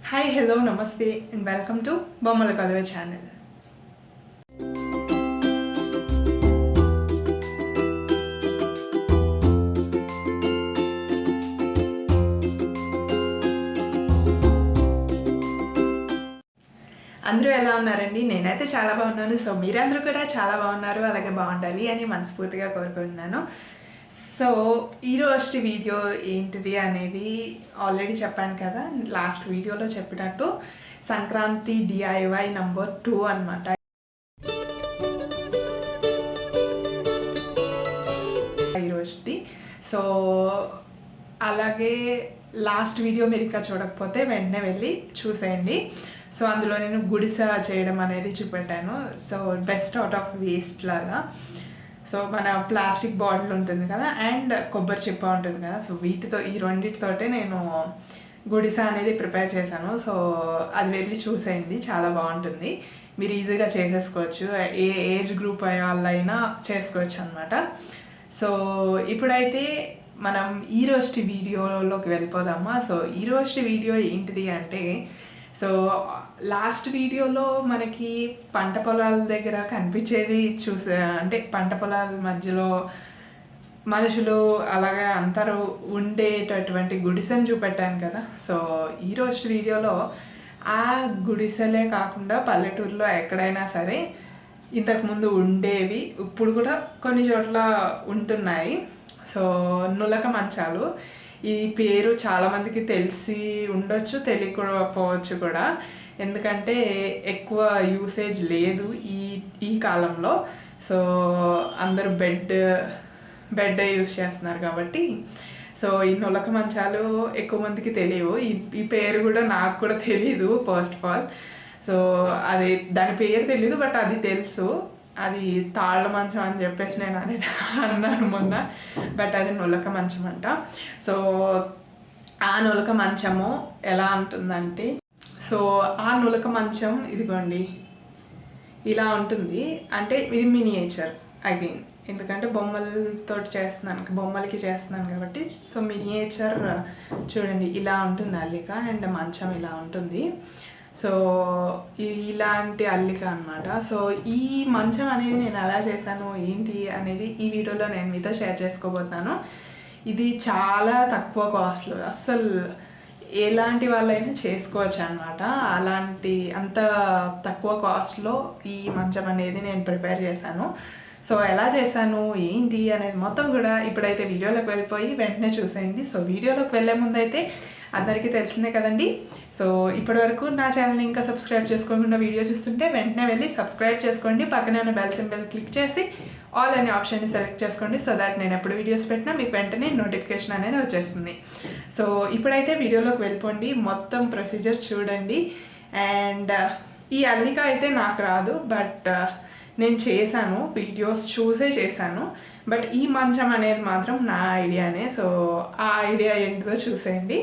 Hi, hello, namaste, and welcome to Bommalakoluvu channel. అందరూ ఎలా ఉన్నారండి? నేనైతే చాలా బాగున్నాను. సో మీరందరూ కూడా చాలా బాగున్నారు, అలాగే బాగుండాలి అని మనస్ఫూర్తిగా కోరుకుంటున్నాను. సో ఈరోజు వీడియో ఏంటిది అనేది ఆల్రెడీ చెప్పాను కదా, లాస్ట్ వీడియోలో చెప్పినట్టు సంక్రాంతి DIY నంబర్ 2 అనమాట ఈరోజుది. సో అలాగే లాస్ట్ వీడియో మీరు ఇంకా చూడకపోతే వెంటనే వెళ్ళి చూసేయండి. సో అందులో నేను గుడిసె చేయడం అనేది చూపెట్టాను. So best out of waste లాగా. సో మన ప్లాస్టిక్ బాటిల్ ఉంటుంది కదా, అండ్ కొబ్బరి చిప్ప ఉంటుంది కదా, సో వీటితో ఈ రెండింటితోటే నేను గుడిసె అనేది ప్రిపేర్ చేశాను. సో అది వెళ్ళి చూసేయండి, చాలా బాగుంటుంది. మీరు ఈజీగా చేసేసుకోవచ్చు, ఏ ఏజ్ గ్రూప్ వాళ్ళైనా చేసుకోవచ్చు అనమాట. సో ఇప్పుడైతే మనం ఈరోజు వీడియోలోకి వెళ్ళిపోదామా. సో ఈరోజు వీడియో ఏంటిది అంటే, సో లాస్ట్ వీడియోలో మనకి పంట పొలాల దగ్గర కనిపించేది అంటే పంట పొలాల మధ్యలో మనుషులు అలాగే అందరూ ఉండేటటువంటి గుడిసెను చూపెట్టాను కదా. సో ఈరోజు వీడియోలో ఆ గుడిసెలే కాకుండా పల్లెటూరులో ఎక్కడైనా సరే ఇంతకుముందు ఉండేవి, ఇప్పుడు కూడా కొన్ని చోట్ల ఉంటున్నాయి. సో నులక మంచాలు, ఈ పేరు చాలామందికి తెలిసి ఉండొచ్చు, తెలియకపోవచ్చు కూడా, ఎందుకంటే ఎక్కువ యూసేజ్ లేదు ఈ కాలంలో. సో అందరూ బెడ్ యూస్ చేస్తున్నారు కాబట్టి. సో ఈ నులక మంచాలు ఎక్కువ మందికి తెలియవు. ఈ పేరు కూడా నాకు కూడా తెలీదు ఫస్ట్ ఆఫ్ ఆల్. సో అది దాని పేరు తెలీదు, బట్ అది తెలుసు, అది తాళ్ళ మంచం అని చెప్పేసి నేను అనేది అన్నాను మొన్న, బట్ అది నులక మంచం అంట. సో ఆ నులక మంచము ఎలా ఉంటుందంటే, సో ఆ నులక మంచం ఇదిగోండి ఇలా ఉంటుంది. అంటే ఇది మినియేచర్ అగైన్, ఎందుకంటే బొమ్మలకి చేస్తున్నాను కాబట్టి. సో మినియేచర్ చూడండి, ఇలా ఉంటుంది అల్లిక, అండ్ మంచం ఇలా ఉంటుంది. సో ఇలాంటి అల్లిక అనమాట. సో ఈ మంచం అనేది నేను ఎలా చేశాను ఏంటి అనేది ఈ వీడియోలో నేను మీతో షేర్ చేసుకోబోతున్నాను. ఇది చాలా తక్కువ కాస్ట్లో, అస్సలు ఎలాంటి వాళ్ళైనా చేసుకోవచ్చు అనమాట. అంత తక్కువ కాస్ట్లో ఈ మంచం అనేది నేను ప్రిపేర్ చేశాను. సో ఎలా చేశాను ఏంటి అనేది మొత్తం కూడా ఇప్పుడైతే వీడియోలోకి వెళ్ళిపోయి వెంటనే చూసేయండి. సో వీడియోలోకి వెళ్ళే ముందు అయితే అందరికీ తెలిసిందే కదండి. సో ఇప్పటివరకు నా ఛానల్ని ఇంకా సబ్స్క్రైబ్ చేసుకోకుండా వీడియో చూస్తుంటే వెంటనే వెళ్ళి సబ్స్క్రైబ్ చేసుకోండి. పక్కనే ఉన్న బెల్ సింబల్ క్లిక్ చేసి ఆల్ అనే ఆప్షన్ని సెలెక్ట్ చేసుకోండి. సో దట్ నేను ఎప్పుడు వీడియోస్ పెట్టినా మీకు వెంటనే నోటిఫికేషన్ అనేది వచ్చేస్తుంది. సో ఇప్పుడైతే వీడియోలోకి వెళ్ళిపోండి, మొత్తం ప్రొసీజర్ చూడండి. అండ్ ఈ అల్లిక అయితే నాకు రాదు, బట్ నేను చేశాను, వీడియోస్ చూసే చేశాను. బట్ ఈ మంచం అనేది మాత్రం నా ఐడియానే. సో ఆ ఐడియా ఏంటిదో చూసేయండి.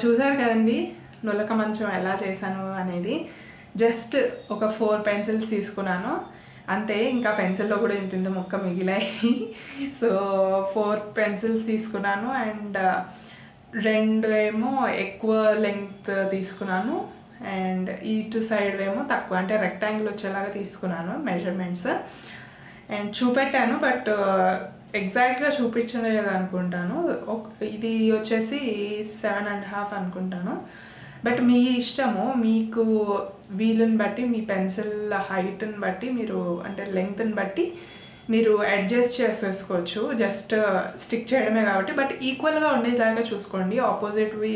చూసారు కదండి నులకమంచం ఎలా చేశాను అనేది. జస్ట్ ఒక 4 పెన్సిల్స్ తీసుకున్నాను అంతే. ఇంకా పెన్సిల్లో కూడా ఇంత ముక్క మిగిలాయి. సో 4 పెన్సిల్స్ తీసుకున్నాను అండ్ 2 ఏమో ఎక్కువ లెంగ్త్ తీసుకున్నాను అండ్ ఇటు సైడ్ ఏమో తక్కువ, అంటే రెక్టాంగిల్ వచ్చేలాగా తీసుకున్నాను మెజర్మెంట్స్ అండ్ చూపెట్టాను. బట్ ఎగ్జాక్ట్గా చూపించలేదు అనుకుంటాను. ఇది వచ్చేసి 7.5 అనుకుంటాను. బట్ మీ ఇష్టము, మీకు వీలుని బట్టి, మీ పెన్సిల్ హైట్ని బట్టి మీరు, అంటే లెంగ్త్ని బట్టి మీరు అడ్జస్ట్ చేసేసుకోవచ్చు. జస్ట్ స్టిక్ చేయడమే కాబట్టి. బట్ ఈక్వల్గా ఉండేలాగా చూసుకోండి. ఆపోజిట్వి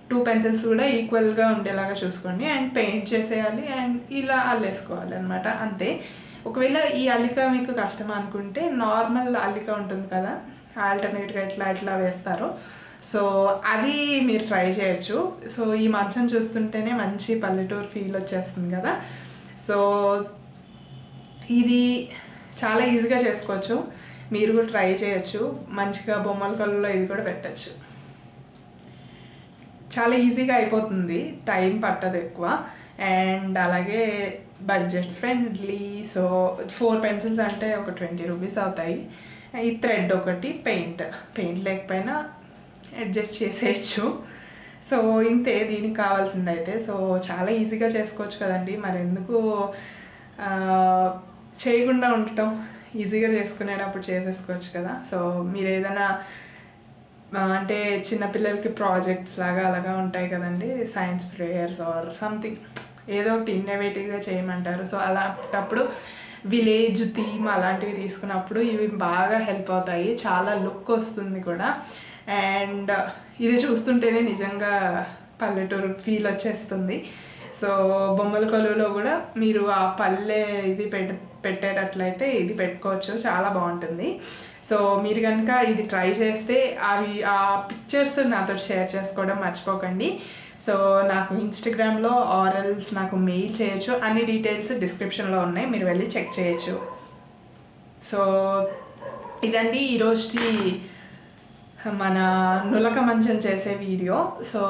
2 పెన్సిల్స్ కూడా ఈక్వల్గా ఉండేలాగా చూసుకోండి అండ్ పెయింట్ చేసేయాలి అండ్ ఇలా అల్లేసుకోవాలి అనమాట, అంతే. ఒకవేళ ఈ అల్లిక మీకు కష్టం అనుకుంటే నార్మల్ అల్లిక ఉంటుంది కదా, ఆల్టర్నేట్గా ఎట్లా వేస్తారు, సో అది మీరు ట్రై చేయొచ్చు. సో ఈ మంచం చూస్తుంటేనే మంచి పల్లెటూరు ఫీల్ వచ్చేస్తుంది కదా. సో ఇది చాలా ఈజీగా చేసుకోవచ్చు, మీరు కూడా ట్రై చేయొచ్చు. మంచిగా బొమ్మలకొలువులో ఇది కూడా పెట్టచ్చు. చాలా ఈజీగా అయిపోతుంది, టైం పట్టదు ఎక్కువ అండ్ అలాగే బడ్జెట్ ఫ్రెండ్లీ. సో 4 పెన్సిల్స్ అంటే ఒక 20 రూపీస్ అవుతాయి. ఈ థ్రెడ్ ఒకటి, పెయింట్ లేకపోయినా అడ్జస్ట్ చేసేయచ్చు. సో ఇంతే దీనికి కావాల్సింది అయితే. సో చాలా ఈజీగా చేసుకోవచ్చు కదండి, మరి ఎందుకు చేయకుండా ఉండటం, ఈజీగా చేసుకునేటప్పుడు చేసేసుకోవచ్చు కదా. సో మీరు ఏదైనా అంటే చిన్నపిల్లలకి ప్రాజెక్ట్స్ లాగా అలాగా ఉంటాయి కదండి, సైన్స్ ప్రేయర్స్ ఆర్ సంథింగ్, ఏదో ఒకటి ఇన్నోవేటివ్గా చేయమంటారు. సో అలాంటప్పుడు విలేజ్ థీమ్ అలాంటివి తీసుకున్నప్పుడు ఇవి బాగా హెల్ప్ అవుతాయి, చాలా లుక్ వస్తుంది కూడా. అండ్ ఇది చూస్తుంటేనే నిజంగా పల్లెటూరు ఫీల్ వచ్చేస్తుంది. సో బొమ్మల కొలువులో కూడా మీరు ఆ పల్లె ఇది పెట్టేటట్లయితే ఇది పెట్టుకోవచ్చు, చాలా బాగుంటుంది. సో మీరు కనుక ఇది ట్రై చేస్తే ఆ పిక్చర్స్ నాతో షేర్ చేసుకోవడం మర్చిపోకండి. సో నాకు ఇన్స్టాగ్రామ్లో ఆర్ఎల్స్ నాకు మెయిల్ చేయొచ్చు, అన్ని డీటెయిల్స్ డిస్క్రిప్షన్లో ఉన్నాయి, మీరు వెళ్ళి చెక్ చేయొచ్చు. సో ఇదండి ఈరోజుకి మన నులకమంచం చేసే వీడియో. సో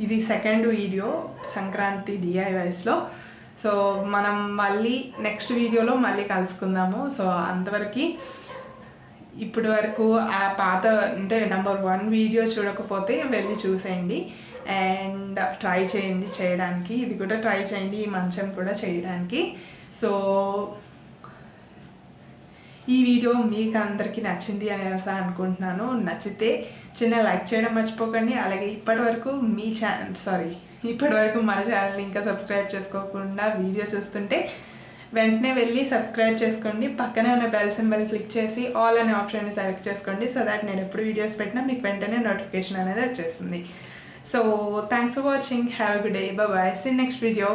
ఇది సెకండ్ వీడియో సంక్రాంతి DIYస్లో. సో మనం మళ్ళీ నెక్స్ట్ వీడియోలో మళ్ళీ కలుసుకుందాము. సో అంతవరకు ఇప్పటి వరకు ఆ పాత అంటే నెంబర్ 1 వీడియో చూడకపోతే వెళ్ళి చూసేయండి అండ్ ట్రై చేయండి చేయడానికి. ఇది కూడా ట్రై చేయండి, ఈ మంచం కూడా చేయడానికి. సో ఈ వీడియో మీకు అందరికీ నచ్చింది అని అనుకుంటున్నాను. నచ్చితే చిన్న లైక్ చేయడం మర్చిపోకండి. అలాగే ఇప్పటివరకు మన ఛానల్ని ఇంకా సబ్స్క్రైబ్ చేసుకోకుండా వీడియో చూస్తుంటే వెంటనే వెళ్ళి సబ్స్క్రైబ్ చేసుకోండి. పక్కనే ఉన్న బెల్ సింబల్ క్లిక్ చేసి ఆల్ అనే ఆప్షన్ని సెలెక్ట్ చేసుకోండి. సో దాట్ నేను ఎప్పుడు వీడియోస్ పెట్టినా మీకు వెంటనే నోటిఫికేషన్ అనేది వచ్చేస్తుంది. So thanks for watching. Have a good day. Bye. See next video.